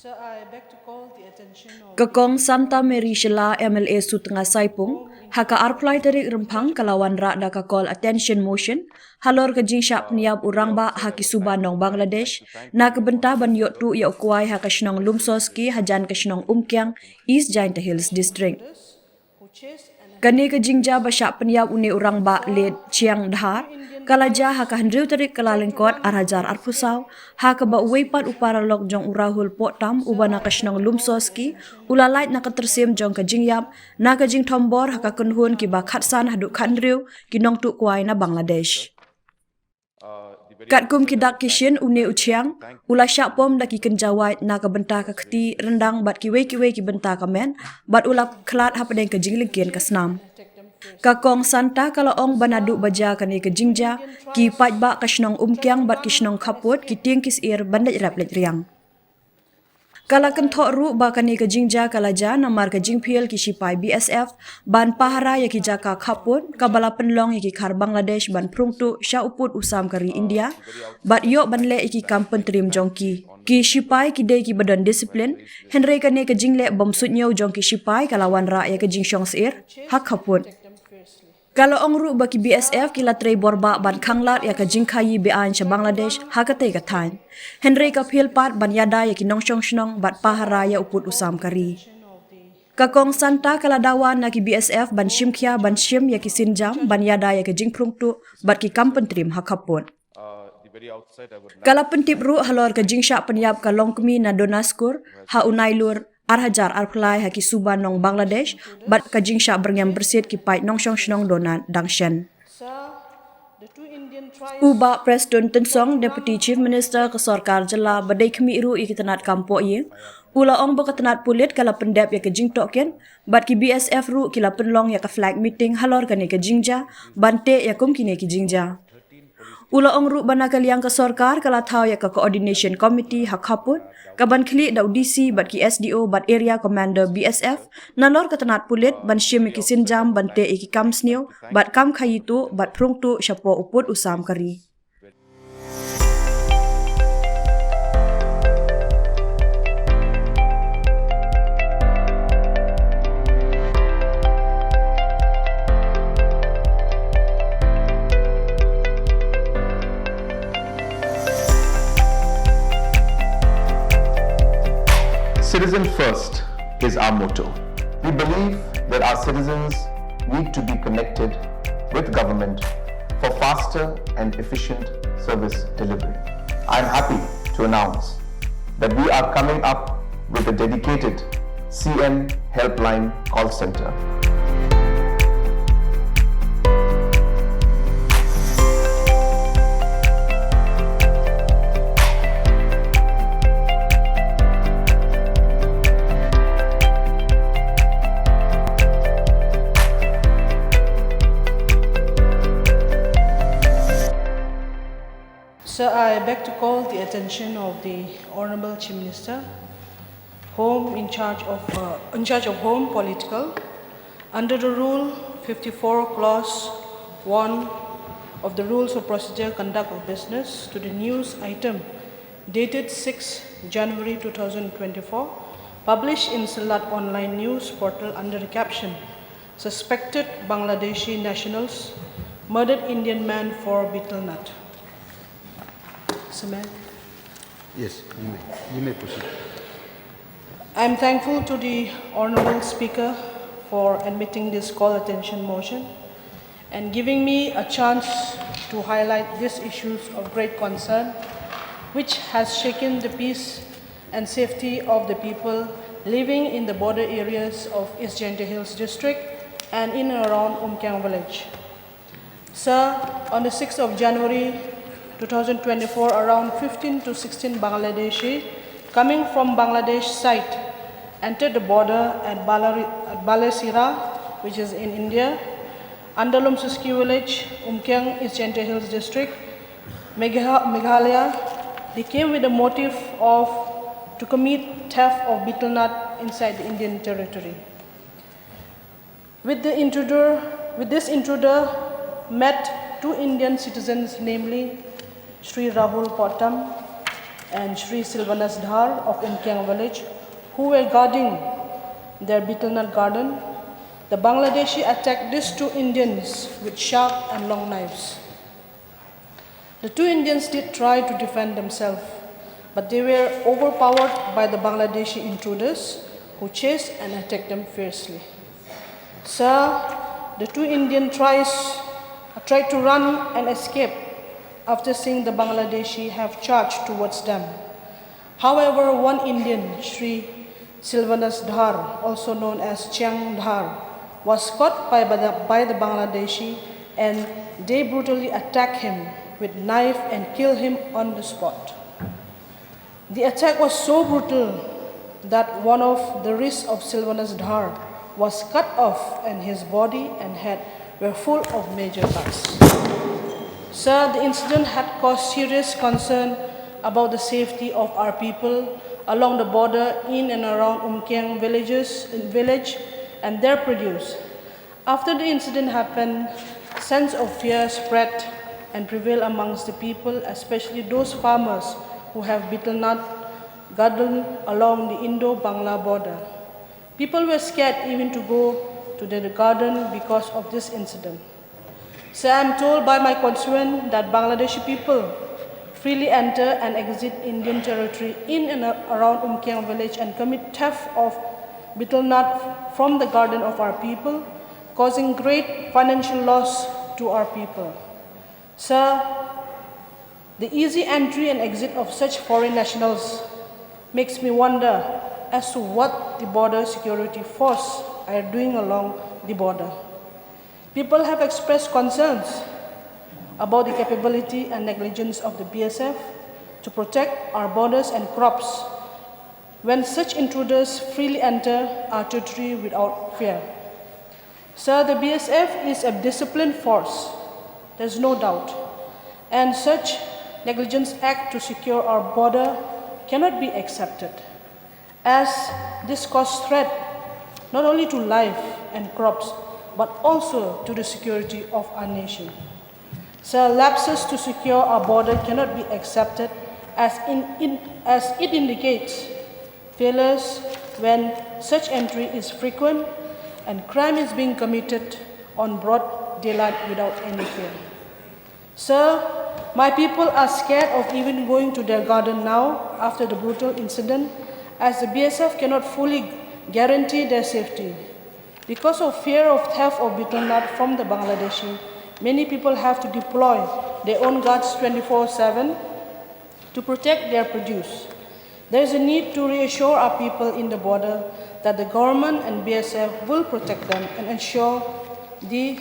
So I beg to call the attention of Kakong Santa Mary Shela MLA Sutengah Saipung haka arplai tarik rempang kalawan rak da call attention motion halor ke jingsha peniap urang ba haki Subanong Bangladesh na kebenta ban yok tu yok kuai haka shnong lumsoski hajan ke shnong Umkyang East Giant Hills District. who chased and Kani ke jingja basyak peniap uni urang ba led Chiang Dhar kalaja haka hendriu tarik kalalengkot arhajar arpusau haka ba weipat upara lok jong urahul potam ubana kashnong lumsoski ulalait na katersim jong ka jingyap na ka jing tombor haka kunhun ki ba khatsan haduk khandriu kinong tu kuai na Bangladesh. Kat kum kidak kishin une uchiang ula syak pom daki kenjawai na ka benta ka khti rendang bat kiwe ki benta ka men bat ula klat hapadeng ka jinglingkien ka snam. Kakong Santa kalau ong banadu baja kani ke jingja ki pajba kashnong Umkyang bat kishnong khaput ki ting kis ir bandaj rap lej riang. Kala kentok ru ba kani ke jingja kalaja namar ke jingpiel ki sipai BSF ban pahara ya ki jaka khaput kabala penlong ya ki khar Bangladesh ban prungtu sya uput usam kari India bat yok ban le ki kampen trim jongki ki sipai ki de ki badan disiplin henry kani ke jingle bom sutnyo jongki sipai kalawan ra ya ke jingshong sir hak khaput. Kalau ongru baki BSF kila trei borba ban khanglat ya ka jingkhayi bean cha Bangladesh hakate ka than Henry ka philpat ban yada ya ki nongshong shnong bat pahara ya uput usam kari Kakong Santa kala dawan na ki BSF ban shimkhya ban shim ya ki sinjam ban yada ya ka jingprungtu bat ki kampen trim hakapun Kala pentip ru halor ka jingsha penyap ka longkmi na donaskur ha unailur arhajar arplai haki Subanong Bangladesh bat ka jingsha berngam bersit ki pai nongshong shnong donan dangshen. the two Indian tribes Uba Preston Tensong Deputy Chief Minister ke Sarkar Jela badai kemi iru ikitanat kampo ye. Ula ong bakatanat pulit kala pendep ya ke jingtoken bat ki BSF ru kila penlong ya ke flag meeting halor kani ke jingja bante ya kum kini ki jingja. Ula ong ru bana kaliang ke Sarkar kala thau ya ke coordination committee hak haput kaban khli da DC bat ki SDO bat area commander BSF nanor katanat pulit ban shim ki sinjam bante iki kamsneu bat kam khayitu bat prungtu syapo uput usam kari. Citizen first is our motto. We believe that our citizens need to be connected with government for faster and efficient service delivery. I am happy to announce that we are coming up with a dedicated CM helpline call center. So I beg to call the attention of the Honorable Chief Minister, Home in charge of Home Political, under the Rule 54 Clause 1 of the Rules of Procedure Conduct of Business to the news item dated 6 January 2024, published in Salat Online News Portal under the caption "Suspected Bangladeshi Nationals Murdered Indian Man for Betel Nut." Samad. Yes, you may proceed. I am thankful to the Honourable Speaker for admitting this call attention motion and giving me a chance to highlight these issues of great concern which has shaken the peace and safety of the people living in the border areas of East Giant Hills District and in and around Umkyang village. Sir, on the 6th of January 2024, around 15 to 16 Bangladeshi coming from Bangladesh site entered the border at Balasira, which is in India, Andalum Suski village, Umkyang, East Giant Hills District, Meghalaya. They came with the motive to commit theft of betel nut inside the Indian territory. With this intruder met two Indian citizens, namely Sri Rahul Potam and Sri Silvanas Dhar of Umkiang village, who were guarding their betel nut garden, the Bangladeshi attacked these two Indians with sharp and long knives. The two Indians did try to defend themselves, but they were overpowered by the Bangladeshi intruders who chased and attacked them fiercely. Sir, the two Indians tried to run and escape after seeing the Bangladeshi have charged towards them. However, one Indian, Sri Silvanas Dhar, also known as Chiang Dhar, was caught by the Bangladeshi, and they brutally attacked him with knife and killed him on the spot. The attack was so brutal that one of the wrists of Silvanas Dhar was cut off, and his body and head were full of major cuts. Sir, the incident had caused serious concern about the safety of our people along the border in and around Umkiang village and their produce. After the incident happened, sense of fear spread and prevailed amongst the people, especially those farmers who have betel nut garden along the Indo-Bangla border. People were scared even to go to the garden because of this incident. So I am told by my constituent that Bangladeshi people freely enter and exit Indian territory in and around Umkiang village and commit theft of betel nut from the garden of our people, causing great financial loss to our people. Sir, the easy entry and exit of such foreign nationals makes me wonder as to what the border security force are doing along the border. People have expressed concerns about the capability and negligence of the BSF to protect our borders and crops when such intruders freely enter our territory without fear. Sir, the BSF is a disciplined force, there's no doubt, and such negligence act to secure our border cannot be accepted, as this causes threat not only to life and crops, but also to the security of our nation. So lapses to secure our border cannot be accepted as it indicates failures when such entry is frequent and crime is being committed on broad daylight without any fear. Sir, my people are scared of even going to their garden now after the brutal incident, as the BSF cannot fully guarantee their safety. Because of fear of theft of betel nut from the Bangladeshi, many people have to deploy their own guards 24/7 to protect their produce. There is a need to reassure our people in the border that the government and BSF will protect them and ensure the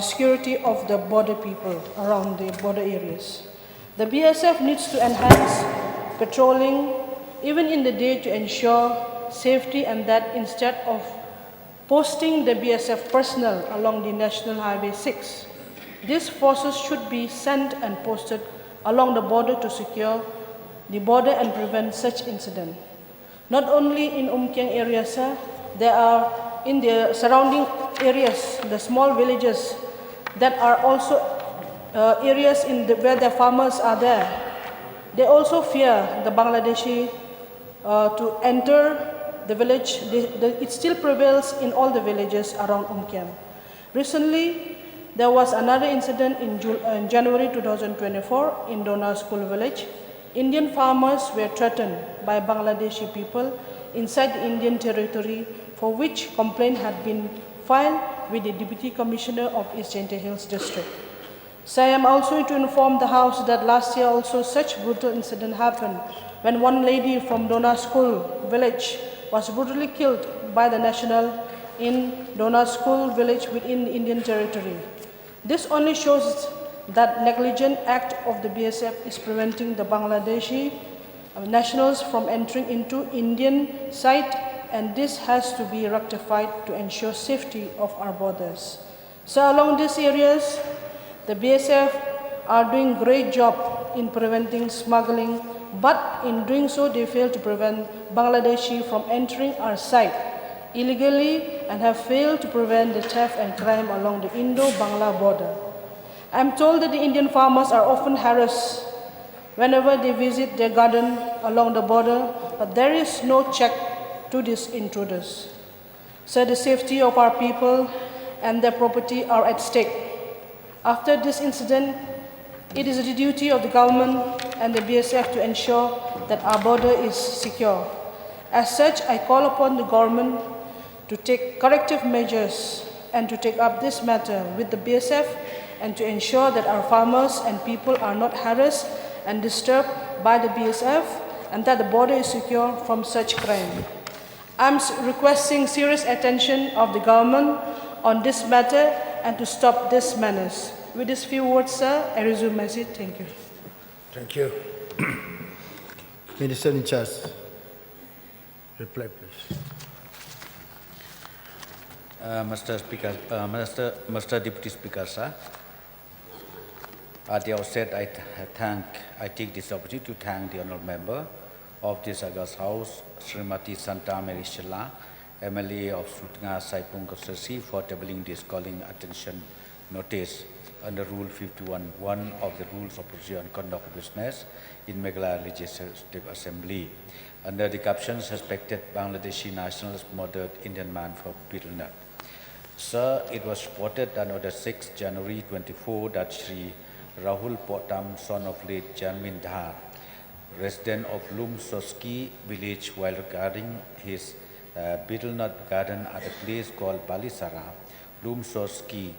security of the border people around the border areas. The BSF needs to enhance patrolling even in the day to ensure safety, and that instead of posting the BSF personnel along the National Highway 6, these forces should be sent and posted along the border to secure the border and prevent such incident. Not only in Umkiang area, sir, there are in the surrounding areas, the small villages that are also areas where the farmers are there. They also fear the Bangladeshi to enter the village. It still prevails in all the villages around Umkiang. Recently, there was another incident in January 2024 in Dona School village. Indian farmers were threatened by Bangladeshi people inside the Indian territory, for which complaint had been filed with the Deputy Commissioner of East Jaintia Hills District. So I am also to inform the House that last year also such brutal incident happened when one lady from Dona School village was brutally killed by the national in Dona School village within Indian territory. This only shows that negligent act of the BSF is preventing the Bangladeshi nationals from entering into Indian site, and this has to be rectified to ensure safety of our borders. So along these areas, the BSF are doing great job in preventing smuggling, but in doing so, they fail to prevent Bangladeshi from entering our site illegally and have failed to prevent the theft and crime along the Indo-Bangla border. I am told that the Indian farmers are often harassed whenever they visit their garden along the border, but there is no check to these intruders. So the safety of our people and their property are at stake. After this incident, it is the duty of the government and the BSF to ensure that our border is secure. As such, I call upon the government to take corrective measures and to take up this matter with the BSF and to ensure that our farmers and people are not harassed and disturbed by the BSF and that the border is secure from such crime. I'm requesting serious attention of the government on this matter and to stop this menace. With these few words, sir, I resume my seat. Thank you. Thank you. Minister in charge. Reply, please. Mr. Speaker, Mr. Deputy Speaker, sir. At the outset, I take this opportunity to thank the honourable member of this August House, Srimati Santa Mary Shilla, MLA of Sutnga Saipung Constituency, for tabling this calling attention notice under Rule 51(1) of the Rules of Procedure and Conduct of Business in Meghalaya Legislative Assembly. Under the caption, suspected Bangladeshi nationals murdered Indian man for betel nut. Sir, it was reported that on the 6th January 24 that Shri Rahul Potam, son of late Janmin Dhar, resident of Lumsoski village, while regarding his betel nut garden at a place called Balisara, Lumsoski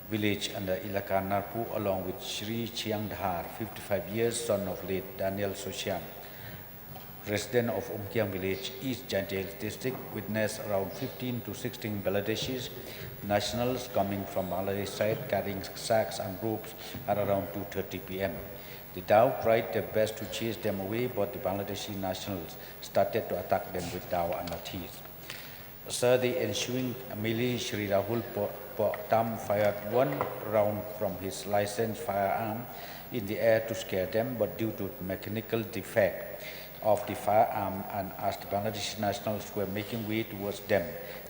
village under Ilaka Narpu, along with Shri Chiang Dhar, 55 years, son of late Daniel Sosyan, resident of Umkiang village, East Jaintia district, witnessed around 15 to 16 Bangladeshi nationals coming from Bangladesh side carrying sacks and ropes at around 2:30 p.m. The Dao tried their best to chase them away, but the Bangladeshi nationals started to attack them with Dao and lathis. Sir, the ensuing melee, Shri Rahul Potam fired one round from his licensed firearm in the air to scare them, but due to mechanical defect of the firearm, and as the Bangladeshi nationals were making way towards them,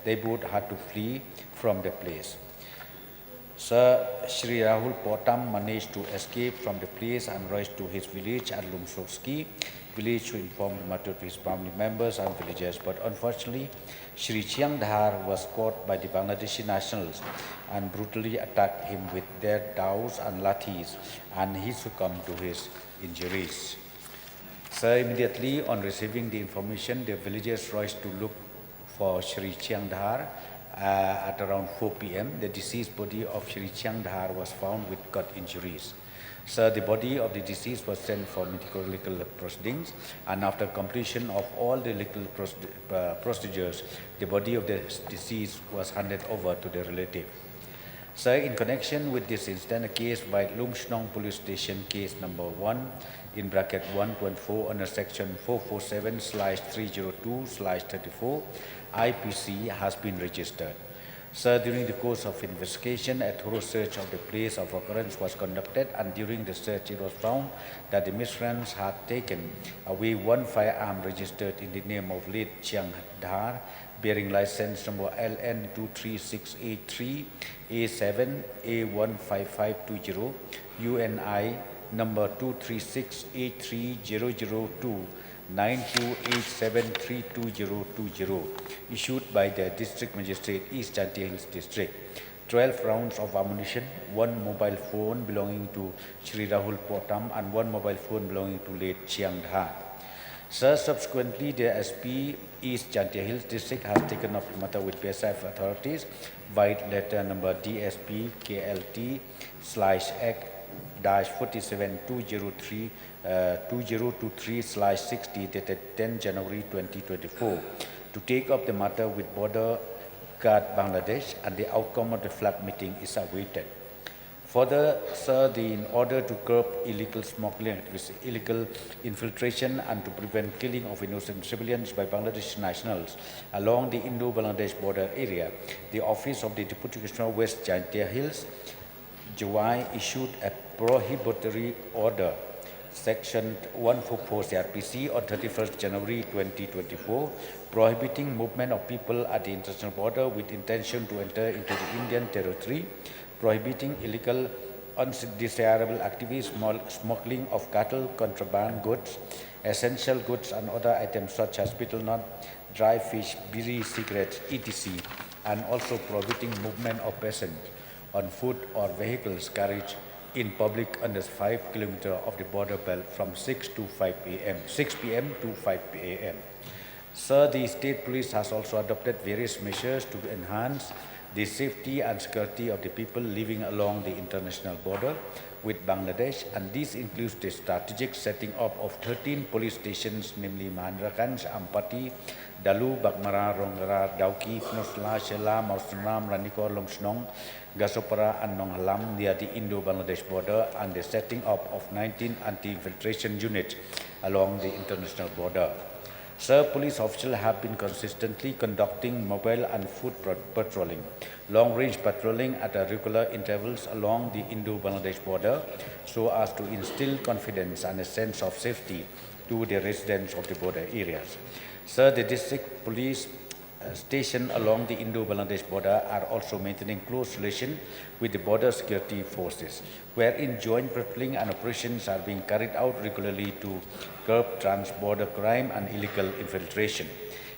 they both had to flee from the place. Sir, Shri Rahul Potam managed to escape from the place and rushed to his village at Lumsoski village to inform the matter to his family members and villagers, but unfortunately, Shri Chiang Dhar was caught by the Bangladeshi nationals and brutally attacked him with their daws and lathis, and he succumbed to his injuries. Sir, immediately on receiving the information, the villagers rushed to look for Shri Chiang Dhar. At around 4 p.m., the deceased body of Shri Chiang Dhar was found with cut injuries. Sir, the body of the deceased was sent for medical proceedings, and after completion of all the legal procedures, the body of the deceased was handed over to the relative. Sir, in connection with this incident, a case by Lumshnong Police Station, case number 1, in bracket 1.4 under section 447/302/34 IPC has been registered. Sir, during the course of investigation, a thorough search of the place of occurrence was conducted, and during the search it was found that the miscreants had taken away one firearm registered in the name of late Chiang Dhar, bearing license number LN 23683 A7 A15520 UNI number 236830002 9287322020, issued by the District Magistrate, East Jaintia Hills District. 12 rounds of ammunition, 1 mobile phone belonging to Shri Rahul Potam and 1 mobile phone belonging to late Chiang Dhar. Sir, subsequently, the SP East Jaintia Hills District has taken up the matter with BSF authorities via letter number DSP KLT/Act-47 2023/60 dated 10 January 2024 to take up the matter with Border Guard Bangladesh, and the outcome of the flag meeting is awaited. Further, sir, in order to curb illegal smuggling, illegal infiltration, and to prevent killing of innocent civilians by Bangladeshi nationals along the Indo-Bangladesh border area, the Office of the Deputy Commissioner West Jaintia Hills, July, issued a prohibitory order, Section 144 CRPC, on 31st January 2024, prohibiting movement of people at the international border with intention to enter into the Indian territory, prohibiting illegal undesirable activities, smuggling of cattle, contraband goods, essential goods and other items such as betel nut, dry fish, biri, cigarettes, etc., and also prohibiting movement of persons on foot or vehicles carriage in public under 5 kilometers of the border belt from 6 p.m. to 5 p.m. Sir, the state police has also adopted various measures to enhance the safety and security of the people living along the international border with Bangladesh, and this includes the strategic setting up of 13 police stations, namely Mahendraganj, Ampati, Dalu, Bakmara, Ronggara, Dauki, Pnosla, Shela, Mausunam, Ranikor, Lomsnong, Gasopara and Nonghalam near the Indo-Bangladesh border, and the setting up of 19 anti-infiltration units along the international border. Sir, police officials have been consistently conducting mobile and foot patrolling, long-range patrolling at regular intervals along the Indo-Bangladesh border so as to instill confidence and a sense of safety to the residents of the border areas. Sir, the district police station along the Indo-Bangladesh border are also maintaining close relation with the border security forces, wherein joint patrolling and operations are being carried out regularly to curb trans-border crime and illegal infiltration.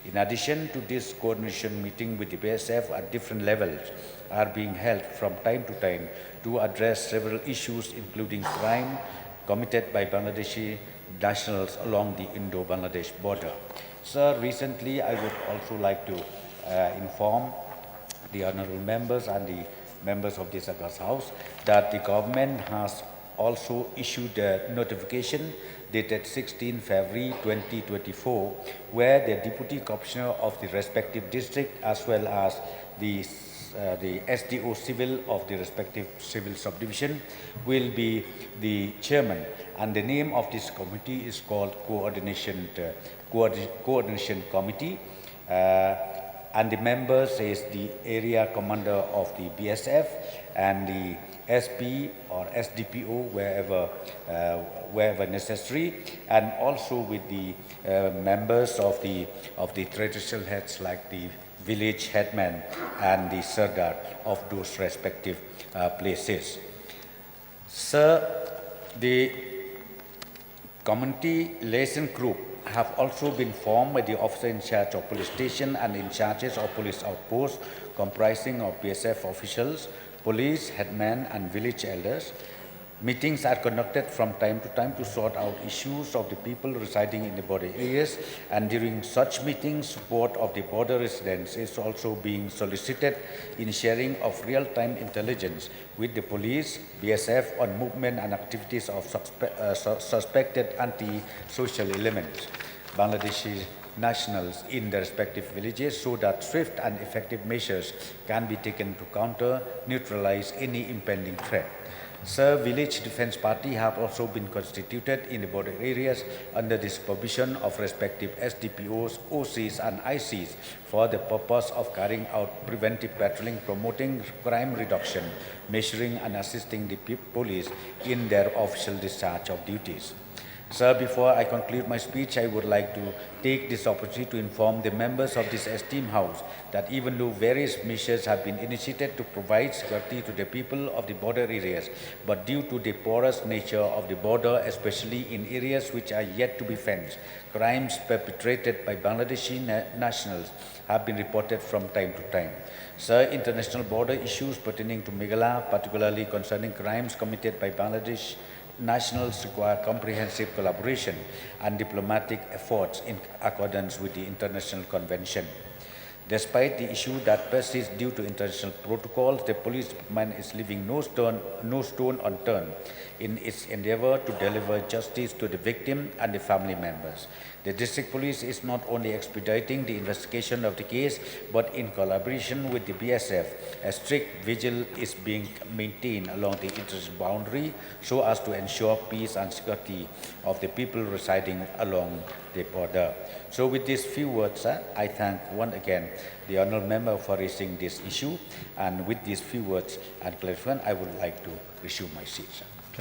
In addition to this, coordination meeting with the BSF at different levels are being held from time to time to address several issues, including crime committed by Bangladeshi nationals along the Indo-Bangladesh border. Sir, recently I would also like to inform the honorable members and the members of this August House that the government has also issued a notification dated 16 February 2024, where the Deputy Commissioner of the respective district as well as the SDO civil of the respective civil subdivision will be the chairman, and the name of this committee is called Coordination Committee, and the members is the area commander of the BSF and the SP or SDPO wherever necessary, and also with the members of the traditional heads like the village headman and the sardar of those respective places. Sir, the community liaison group have also been formed by the officer in charge of police station and in charges of police outposts, comprising of BSF officials, police, headmen and village elders. Meetings are conducted from time to time to sort out issues of the people residing in the border areas, and during such meetings, support of the border residents is also being solicited in sharing of real-time intelligence with the police, BSF on movement and activities of suspected anti-social elements, Bangladeshi nationals in their respective villages, so that swift and effective measures can be taken to counter, neutralize any impending threat. Sir, Village Defence Party have also been constituted in the border areas under the supervision of respective SDPOs, OCs and ICs for the purpose of carrying out preventive patrolling, promoting crime reduction, measuring and assisting the police in their official discharge of duties. Sir, before I conclude my speech, I would like to take this opportunity to inform the members of this esteemed House that even though various measures have been initiated to provide security to the people of the border areas, but due to the porous nature of the border, especially in areas which are yet to be fenced, crimes perpetrated by Bangladeshi nationals have been reported from time to time. Sir, international border issues pertaining to Meghalaya, particularly concerning crimes committed by Bangladesh nationals, require comprehensive collaboration and diplomatic efforts in accordance with the international convention. Despite the issue that persists due to international protocols, the police department is leaving no stone unturned in its endeavor to deliver justice to the victim and the family members. The district police is not only expediting the investigation of the case, but in collaboration with the BSF, a strict vigil is being maintained along the international boundary so as to ensure peace and security of the people residing along the border. So with these few words, I thank once again the honourable member for raising this issue, and with these few words and clarification, I would like to resume my seat, sir.